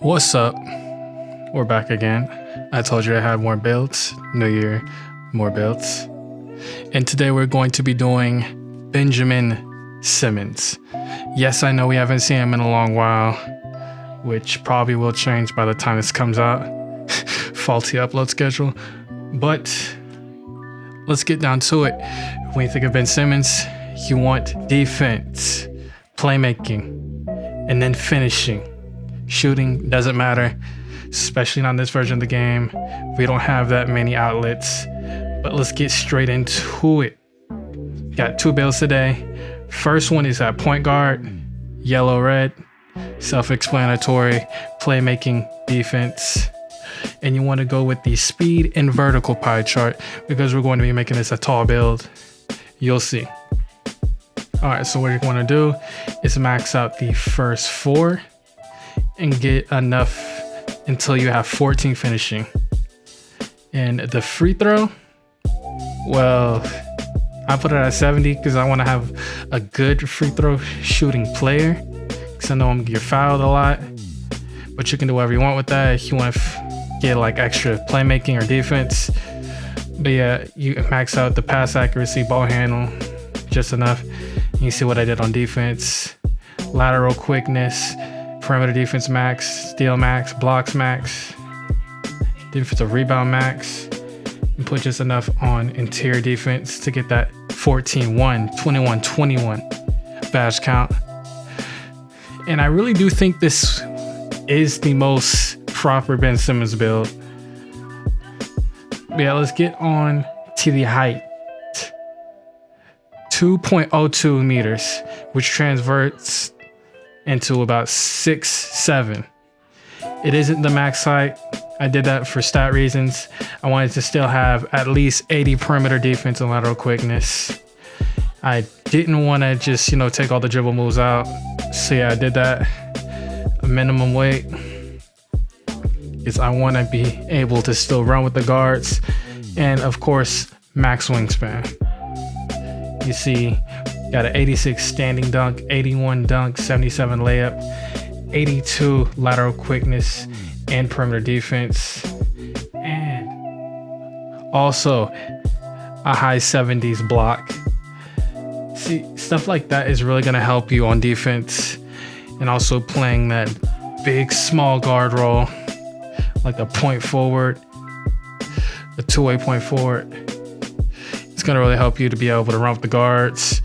What's up? We're back again. I told you I had more builds. New year, more builds. And today we're going to be doing Benjamin Simmons. Yes, I know we haven't seen him in a long while, which probably will change by the time this comes out. Faulty upload schedule. But let's get down to it. When you think of Ben Simmons, you want defense, playmaking, and then finishing. Shooting doesn't matter, especially not in this version of the game. We don't have that many outlets, but let's get straight into it. Got two builds today. First one is at point guard, yellow, red, self-explanatory, playmaking, defense. And you want to go with the speed and vertical pie chart because we're going to be making this a tall build. You'll see. All right, so what you're going to do is max out the first 4 and get enough until you have 14 finishing. And the free throw, well, I put it at 70 because I want to have a good free throw shooting player, because I know I'm gonna get fouled a lot. But you can do whatever you want with that. If you want to get like extra playmaking or defense, but yeah, you max out the pass accuracy, ball handle, just enough. You see what I did on defense: lateral quickness, perimeter defense max, steal max, blocks max, defensive rebound max, and put just enough on interior defense to get that 14-1, 21-21 badge count. And I really do think this is the most proper Ben Simmons build. But yeah, let's get on to the height. 2.02 meters, which transverts into about 6'7". It isn't the max height. I did that for stat reasons. I wanted to still have at least 80 perimeter defense and lateral quickness. I didn't want to just, take all the dribble moves out. So yeah, I did that. A minimum weight is I want to be able to still run with the guards, and of course, max wingspan. You see, got an 86 standing dunk, 81 dunk, 77 layup, 82 lateral quickness and perimeter defense, and also a high 70s block. See, stuff like that is really going to help you on defense, and also playing that big small guard role, like a point forward, a two-way point forward. It's going to really help you to be able to run with the guards,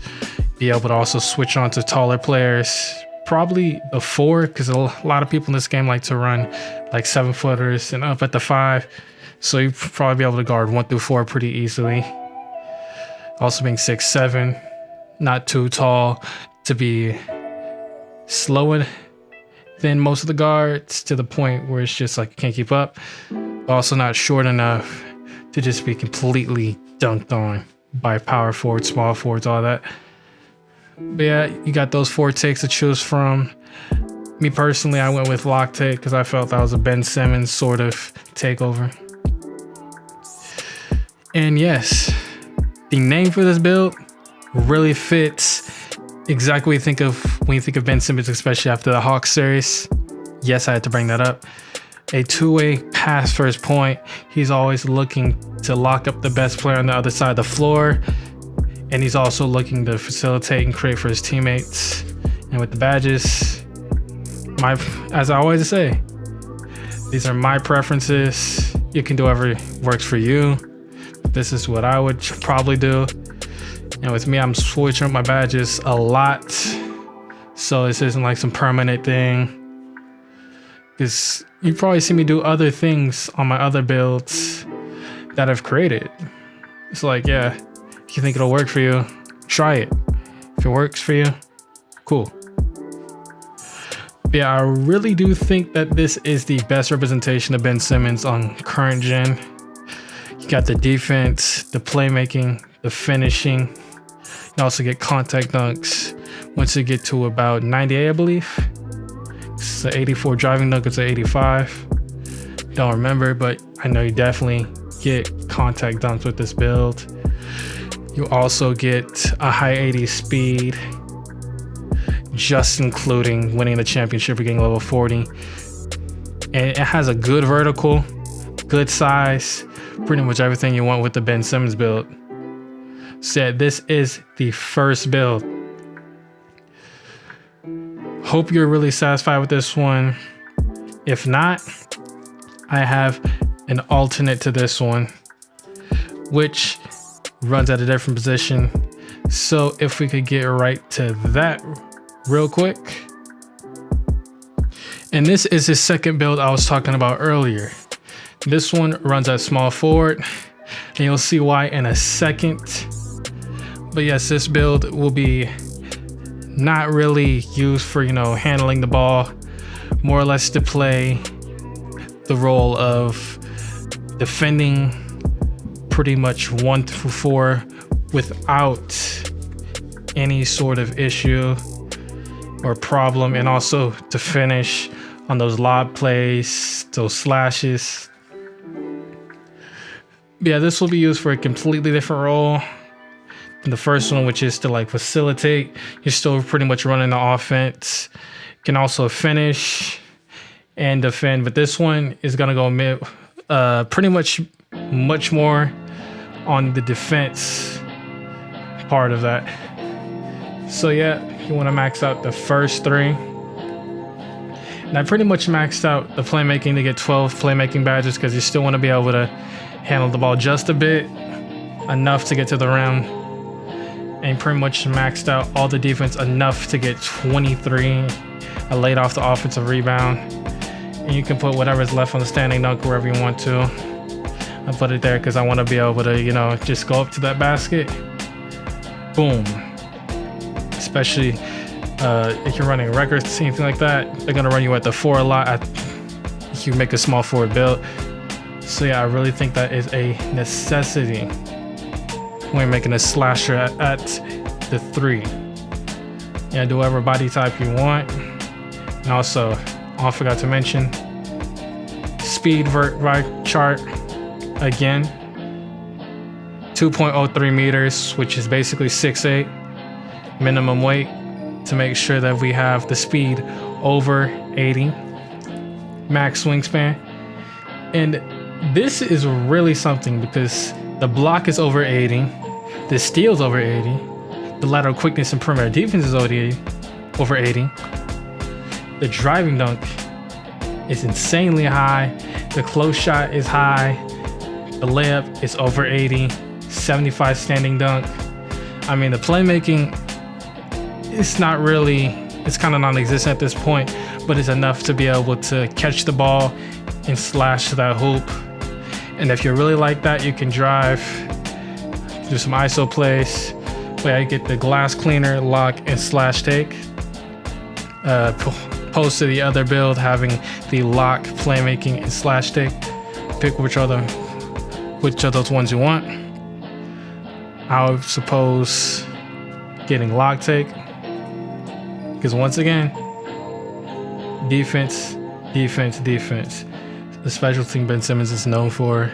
be able to also switch on to taller players, probably a 4, because a lot of people in this game like to run like 7-footers and up at the 5. So you probably be able to guard 1 through 4 pretty easily. Also being 6'7", not too tall to be slower than most of the guards to the point where it's just like you can't keep up. Also not short enough to just be completely dunked on by power forwards, small forwards, all that. But yeah, you got those 4 takes to choose from. Me personally, I went with lock take because I felt that was a Ben Simmons sort of takeover. And yes, the name for this build really fits exactly what you think of when you think of Ben Simmons, especially after the Hawks series. Yes, I had to bring that up. A two-way pass first point. He's always looking to lock up the best player on the other side of the floor. And he's also looking to facilitate and create for his teammates. And with the badges, as I always say, these are my preferences. You can do whatever works for you. This is what I would probably do. And with me, I'm switching up my badges a lot. So this isn't like some permanent thing. Because you probably see me do other things on my other builds that I've created. It's like, yeah, if you think it'll work for you, try it. If it works for you, cool. Yeah, I really do think that this is the best representation of Ben Simmons on current gen. You got the defense, the playmaking, the finishing. You also get contact dunks. Once you get to about 98, I believe. It's an 84 driving dunk, it's an 85. Don't remember, but I know you definitely get contact dunks with this build. You also get a high 80 speed, just including winning the championship or getting level 40. And it has a good vertical, good size, pretty much everything you want with the Ben Simmons build. So this is the first build. Hope you're really satisfied with this one. If not, I have an alternate to this one, which runs at a different position. So if we could get right to that real quick. And this is his second build I was talking about earlier. This one runs at small forward, and you'll see why in a second. But yes, this build will be not really used for, handling the ball, more or less to play the role of defending pretty much 1 through 4 without any sort of issue or problem, and also to finish on those lob plays, those slashes. Yeah, this will be used for a completely different role than the first one, which is to facilitate. You're still pretty much running the offense. You can also finish and defend, but this one is gonna go pretty much much more on the defense part of that. So yeah, you want to max out the first 3. And I pretty much maxed out the playmaking to get 12 playmaking badges, because you still want to be able to handle the ball just a bit, enough to get to the rim. And pretty much maxed out all the defense enough to get 23. I laid off the offensive rebound. And you can put whatever's left on the standing dunk wherever you want to. I put it there because I want to be able to, just go up to that basket. Boom. Especially if you're running records, anything like that, they're going to run you at the 4 a lot. You make a small forward build. So yeah, I really think that is a necessity when you're making a slasher at the 3. Yeah, do whatever body type you want. And also, I forgot to mention, speed vert chart again, 2.03 meters, which is basically 6'8", minimum weight, to make sure that we have the speed over 80, max wingspan. And this is really something, because the block is over 80, the steal's over 80, the lateral quickness and perimeter defense is over 80. The driving dunk is insanely high. The close shot is high. The layup is over 80. 75 standing dunk. I mean, the playmaking, it's kind of non-existent at this point, but it's enough to be able to catch the ball and slash that hoop. And if you really like that, you can drive, do some ISO plays. Where I get the glass cleaner, lock, and slash take. Opposed to the other build having the lock, playmaking, and slash take. Pick which of those ones you want. I would suppose getting lock take, because once again, defense. The special team Ben Simmons is known for.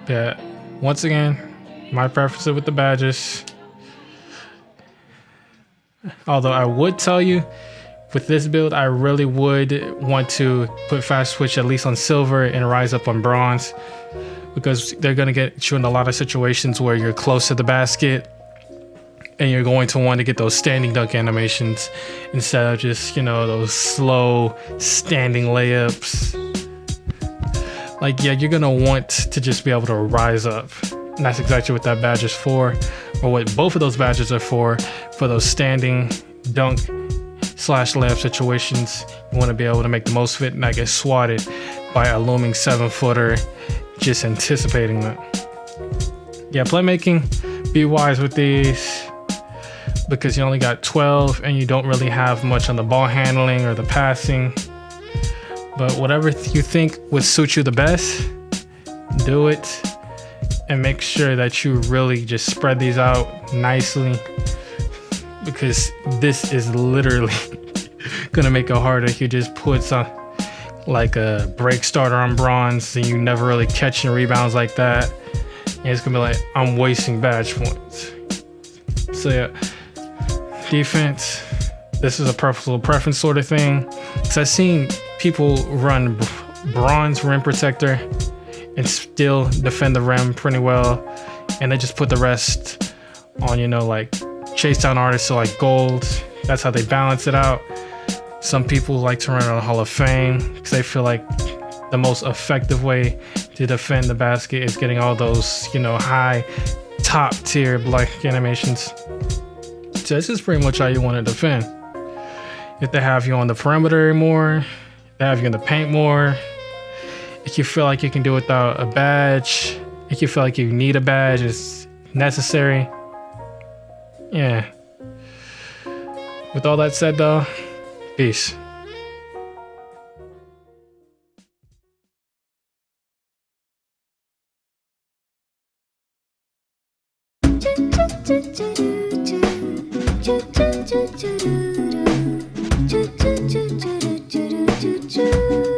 But once again, my preference with the badges. Although I would tell you, with this build, I really would want to put fast switch at least on silver and rise up on bronze, because they're going to get you in a lot of situations where you're close to the basket and you're going to want to get those standing dunk animations instead of just, those slow standing layups. You're going to want to just be able to rise up. And that's exactly what that badge is for, or what both of those badges are for those standing dunk / layup situations. You want to be able to make the most of it and not get swatted by a looming 7-footer, just anticipating that. Yeah, playmaking, be wise with these. because you only got 12 and you don't really have much on the ball handling or the passing. But whatever you think would suit you the best, do it. And make sure that you really just spread these out nicely, because this is literally gonna make it harder if you just put some like a break starter on bronze and you never really catching rebounds like that. And it's gonna be like, I'm wasting badge points. So yeah, defense, this is a personal preference sort of thing. Cause I've seen people run bronze rim protector and still defend the rim pretty well, and they just put the rest on, you know, like chase down artists, so like gold. That's how they balance it out. Some people like to run on the Hall of Fame because they feel like the most effective way to defend the basket is getting all those, you know, high top tier block animations. So this is pretty much how you want to defend. If they have you on the perimeter more, they have you in the paint more. If you feel like you can do it without a badge, if you feel like you need a badge, it's necessary. Yeah. With all that said though, peace. Choo choo choo choo choo choo choo choo choo choo choo choo choo.